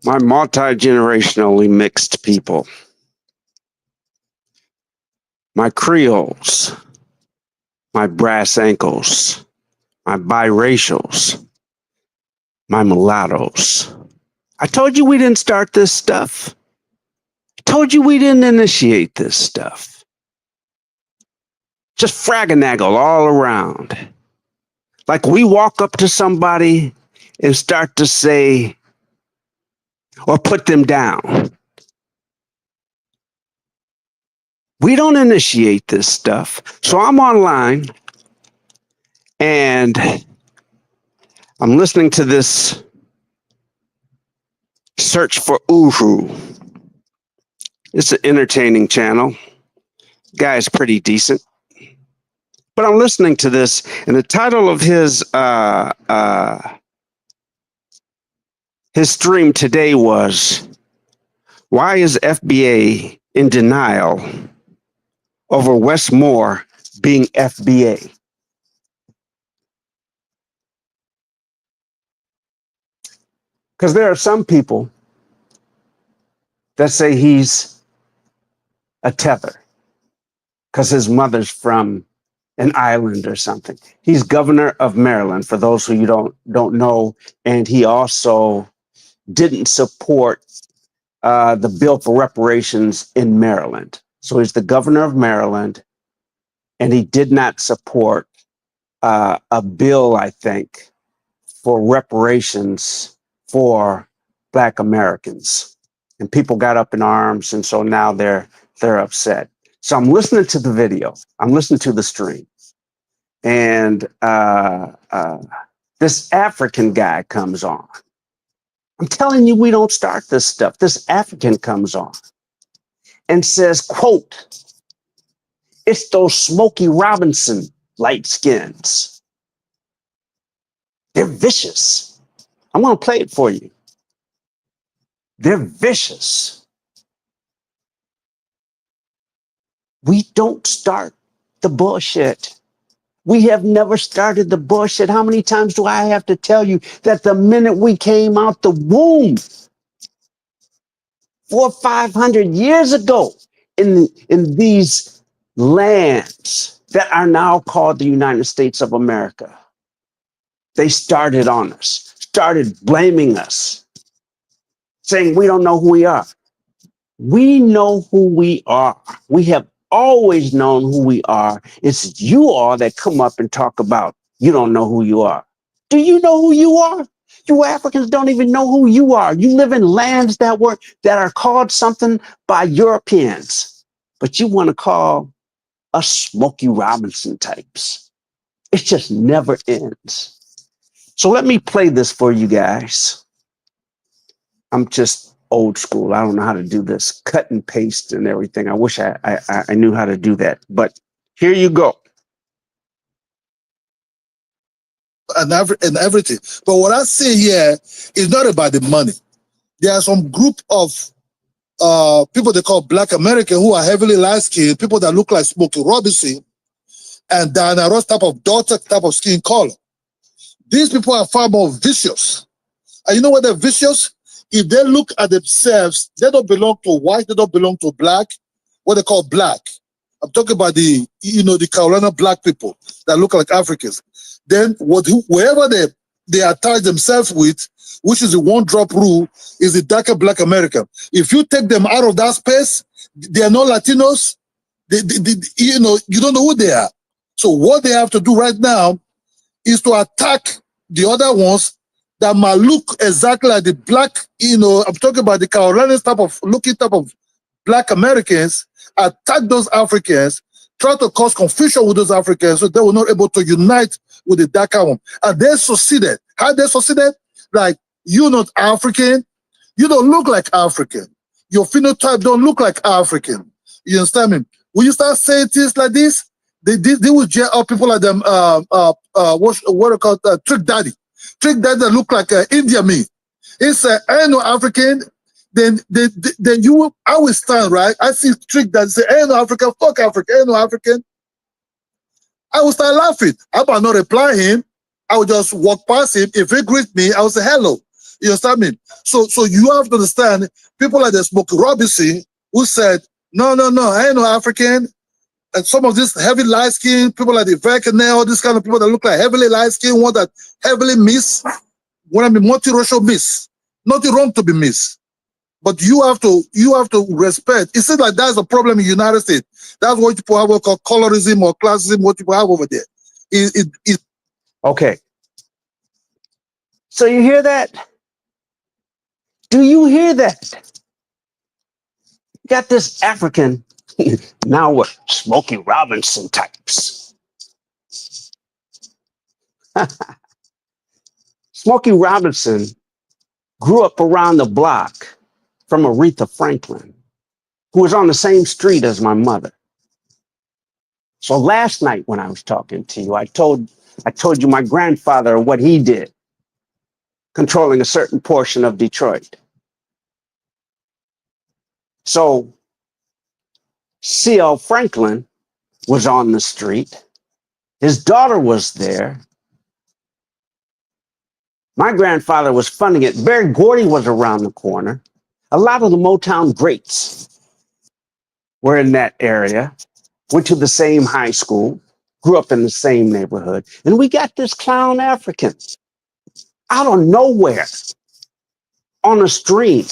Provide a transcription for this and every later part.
my multi-generationally mixed people, my Creoles, my brass ankles, my biracials, my mulattoes. I told you we didn't start this stuff. I told you we didn't initiate this stuff. Just fragganaggle all around. Like we walk up to somebody and start to say, or put them down. We don't initiate this stuff. So I'm online and I'm listening to this search for Uhu. It's an entertaining channel. Guy is pretty decent. But I'm listening to this, and the title of his stream today was, "Why is FBA in denial over Westmore being FBA?" Because there are some people that say he's a tether because his mother's from an island or something. He's governor of Maryland, for those who you don't know, and he also didn't support the bill for reparations in Maryland. So he's the governor of Maryland, and he did not support a bill, I think, for reparations for Black Americans. And people got up in arms, and so now they're upset. So I'm listening to the video. I'm listening to the stream. And this African guy comes on. I'm telling you, we don't start this stuff. This African comes on and says, quote, "It's those Smokey Robinson light skins. They're vicious." I'm going to play it for you. They're vicious. We don't start the bullshit. We have never started the bullshit. How many times do I have to tell you that the minute we came out the womb 400 or 500 years ago in these lands that are now called the United States of America, they started on us, started blaming us, saying we don't know who we are. We know who we are. We have always known who we are. It's you all that come up and talk about you don't know who you are. Do you know who you are? You Africans don't even know who you are. You live in lands that are called something by Europeans, but you want to call us Smokey Robinson types. It just never ends. So let me play this for you guys. I'm just old school. I don't know how to do this cut and paste and everything. I wish I knew how to do that, but here you go. And everything. But what I say here is not about the money. There are some group of people they call Black American who are heavily light-skinned, people that look like Smokey Robinson and Diana Ross type of skin color. These people are far more vicious. And you know what they're vicious? If they look at themselves, they don't belong to white, they don't belong to black, what they call black. I'm talking about the Carolina black people that look like Africans. Then wherever they attach themselves with, which is the one drop rule, is the darker Black American. If you take them out of that space, they are not Latinos. You don't know who they are. So what they have to do right now is to attack the other ones that might look exactly like the black, I'm talking about the Carolina type of Black Americans, attack those Africans, try to cause confusion with those Africans so they were not able to unite with the darker one. And they succeeded. How they succeeded? Like, you're not African, you don't look like African. Your phenotype don't look like African. You understand me? When you start saying things like this, they will jail up people like them, what are called Trick Daddy. Trick Daddy that look like India me. It's I ain't no African. Then I will stand, right? I see Trick Daddy say, I ain't no African, fuck Africa, I ain't no African. I will start laughing. I might not reply him. I will just walk past him. If he greet me, I will say hello. You understand me? So you have to understand people like the Smokey Robinson who said, no, I ain't no African. And some of these heavy light skin people like the Vercanel, these kind of people that look like heavily light skin, one that heavily miss, want to be multiracial miss. Nothing wrong to be miss. But you have to respect. It seems like that's a problem in the United States. That's what people have called colorism or classism, what people have over there. Okay. So you hear that? Do you hear that? You got this African, now we're Smokey Robinson types. Smokey Robinson grew up around the block from Aretha Franklin, who was on the same street as my mother. So last night when I was talking to you, I told you my grandfather what he did, controlling a certain portion of Detroit. So C.L. Franklin was on the street. His daughter was there. My grandfather was funding it. Berry Gordy was around the corner. A lot of the Motown greats were in that area, went to the same high school, grew up in the same neighborhood. And we got this clown African out of nowhere on a stream,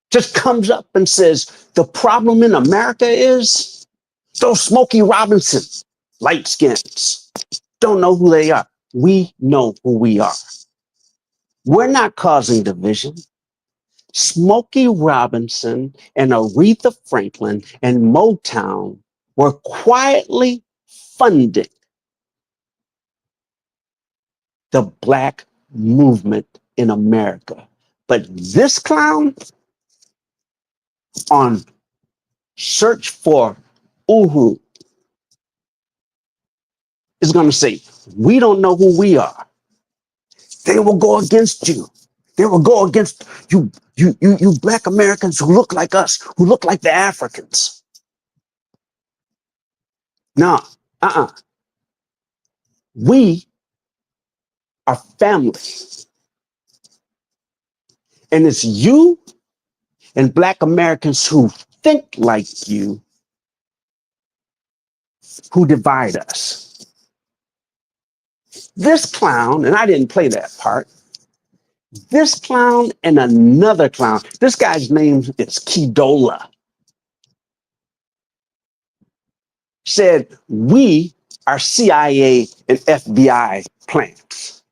just comes up and says, the problem in America is those Smokey Robinson light skins don't know who they are. We know who we are. We're not causing division. Smokey Robinson and Aretha Franklin and Motown were quietly funding the Black movement in America. But this clown on Search for Uhu is going to say, we don't know who we are. They will go against you. They will go against you Black Americans who look like us, who look like the Africans. No, we are family. And it's you and Black Americans who think like you who divide us. This clown, and I didn't play that part, this clown and another clown, this guy's name is Kidola, said, we are CIA and FBI plants.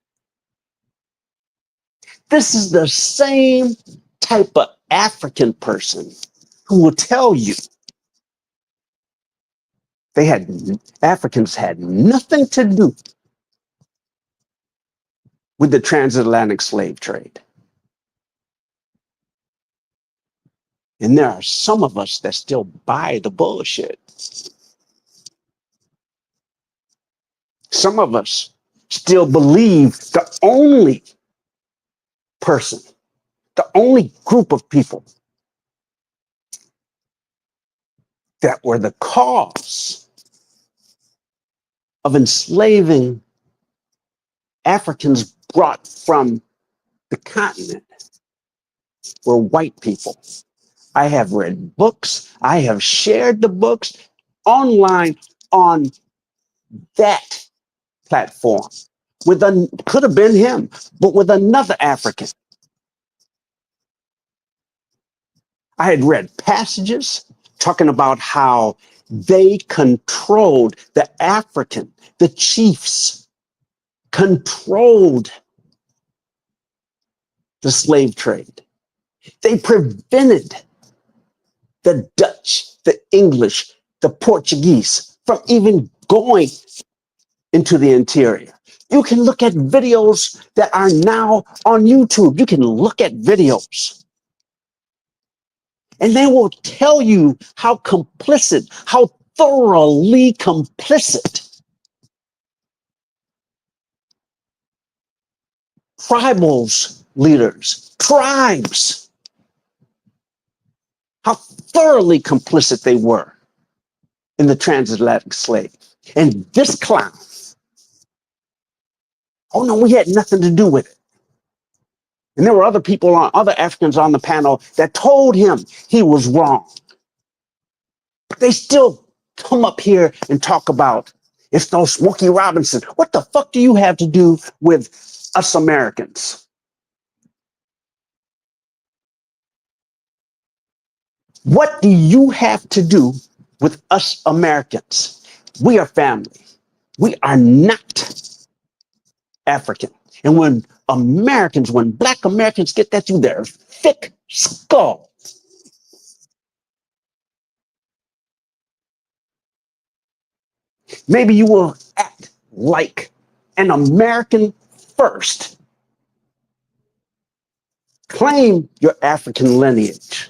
This is the same type of African person who will tell you Africans had nothing to do with the transatlantic slave trade. And there are some of us that still buy the bullshit. Some of us still believe the only person, the only group of people that were the cause of enslaving Africans brought from the continent were white people. I have read books. I have shared the books online on that platform could have been him, but with another African. I had read passages talking about how they controlled the African, the chiefs controlled the slave trade. They prevented the Dutch, the English, the Portuguese from even going into the interior. You can look at videos that are now on YouTube. You can look at videos and they will tell you how complicit, how thoroughly complicit tribals, leaders, tribes, how thoroughly complicit they were in the transatlantic slave. And this clown, oh no, we had nothing to do with it. And there were other people other Africans on the panel that told him he was wrong. But they still come up here and talk about it's no Smokey Robinson. What the fuck do you have to do with us Americans? What do you have to do with us Americans? We are family. We are not African. And when Black Americans get that through their thick skull, maybe you will act like an American first. Claim your African lineage,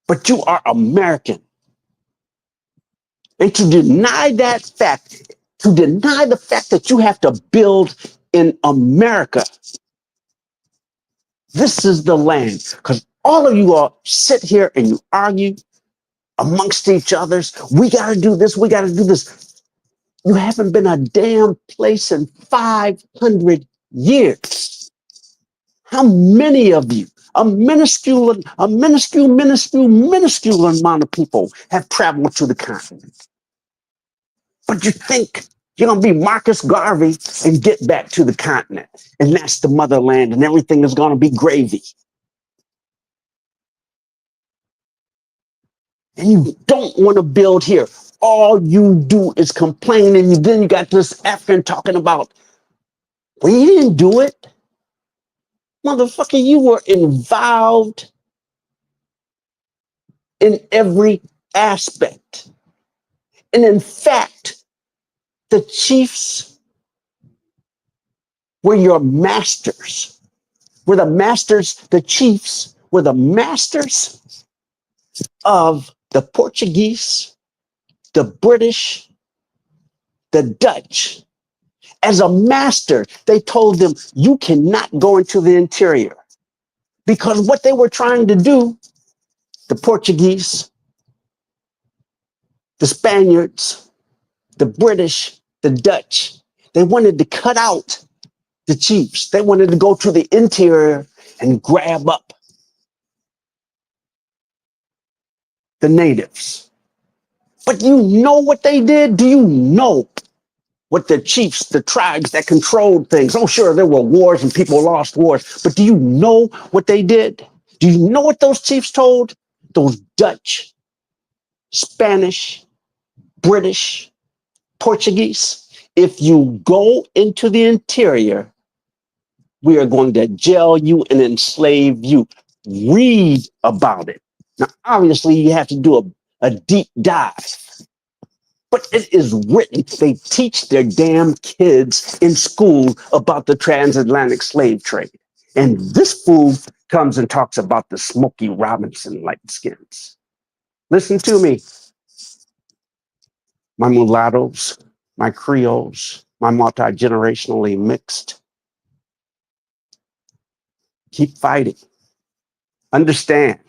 but you are American. And to deny that fact, to deny the fact that you have to build in America, this is the land. Because all of you all sit here and you argue amongst each others. We got to do this. We got to do this. You haven't been a damn place in 500 years. How many of you, a minuscule amount of people have traveled to the continent? But you think you're going to be Marcus Garvey and get back to the continent. And that's the motherland and everything is going to be gravy. And you don't want to build here. All you do is complain. And then you got this African talking about, we didn't do it. Motherfucker, you were involved in every aspect. And in fact, the chiefs were your masters. The chiefs were the masters of the Portuguese, the British, the Dutch. As a master, they told them, you cannot go into the interior. Because what they were trying to do, the Portuguese, the Spaniards, the British, the Dutch, they wanted to cut out the chiefs. They wanted to go to the interior and grab up the natives. But you know what they did? Do you know what the chiefs, the tribes that controlled things? Oh, sure, there were wars and people lost wars, but do you know what they did? Do you know what those chiefs told those Dutch, Spanish, British, Portuguese? If you go into the interior, we are going to jail you and enslave you. Read about it. Now, obviously, you have to do a deep dive. But it is written. They teach their damn kids in school about the transatlantic slave trade. And this fool comes and talks about the Smokey Robinson light skins. Listen to me. My mulattoes, my Creoles, my multi-generationally mixed. Keep fighting. Understand.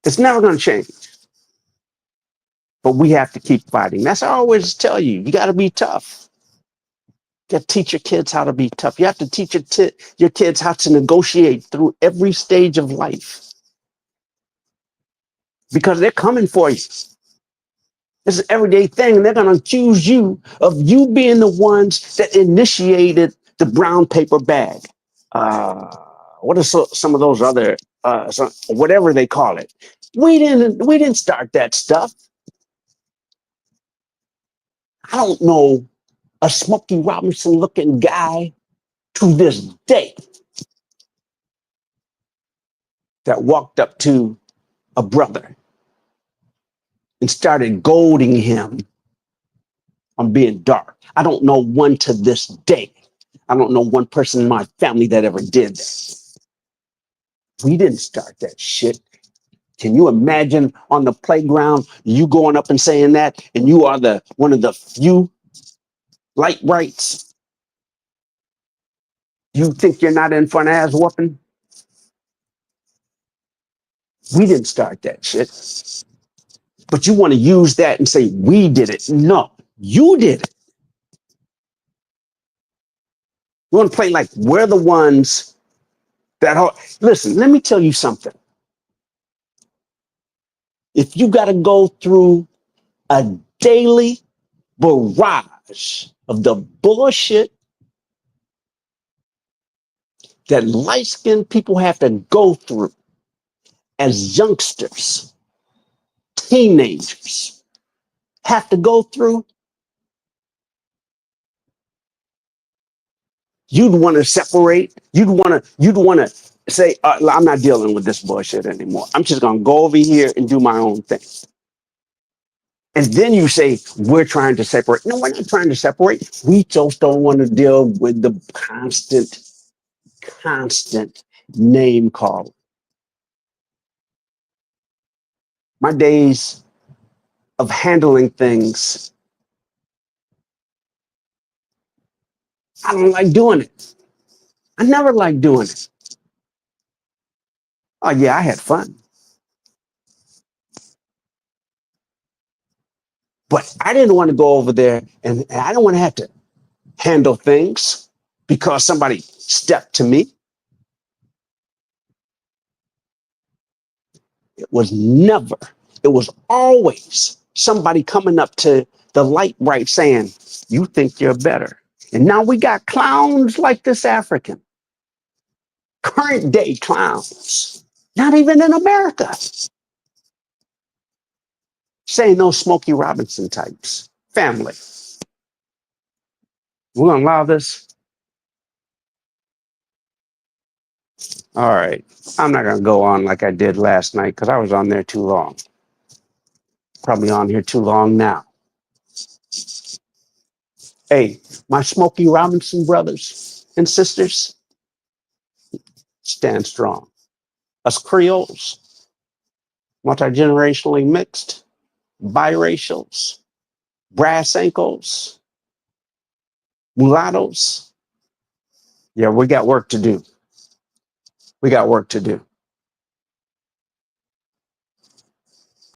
It's never going to change. But we have to keep fighting. That's what I always tell you. You got to be tough. You got to teach your kids how to be tough. You have to teach your kids how to negotiate through every stage of life. Because they're coming for you. It's an everyday thing. And they're going to accuse you of you being the ones that initiated the brown paper bag. What are some of those other, whatever they call it? We didn't start that stuff. I don't know a Smokey Robinson looking guy to this day that walked up to a brother and started goading him on being dark. I don't know one to this day. I don't know one person in my family that ever did that. We didn't start that shit. Can you imagine on the playground, you going up and saying that, and you are one of the few light brights? You think you're not in for an ass whooping? We didn't start that shit. But you want to use that and say, we did it. No, you did it. You want to play like we're the ones That whole, listen, let me tell you something. If you got to go through a daily barrage of the bullshit that light-skinned people have to go through as youngsters, teenagers, have to go through, you'd want to separate. You'd want to say, I'm not dealing with this bullshit anymore. I'm just going to go over here and do my own thing. And then you say, we're trying to separate. No, we're not trying to separate. We just don't want to deal with the constant name calling. My days of handling things, I don't like doing it. I never liked doing it. Oh, yeah, I had fun. But I didn't want to go over there and I didn't want to have to handle things because somebody stepped to me. It was never, it was always somebody coming up to the light bright saying, you think you're better. And now we got clowns like this African, current day clowns, not even in America, saying those Smokey Robinson types, family. We're going to allow this. All right. I'm not going to go on like I did last night because I was on there too long. Probably on here too long now. Hey, my Smokey Robinson brothers and sisters, stand strong. Us Creoles, multi-generationally mixed, biracials, brass ankles, mulattoes. Yeah, we got work to do. We got work to do.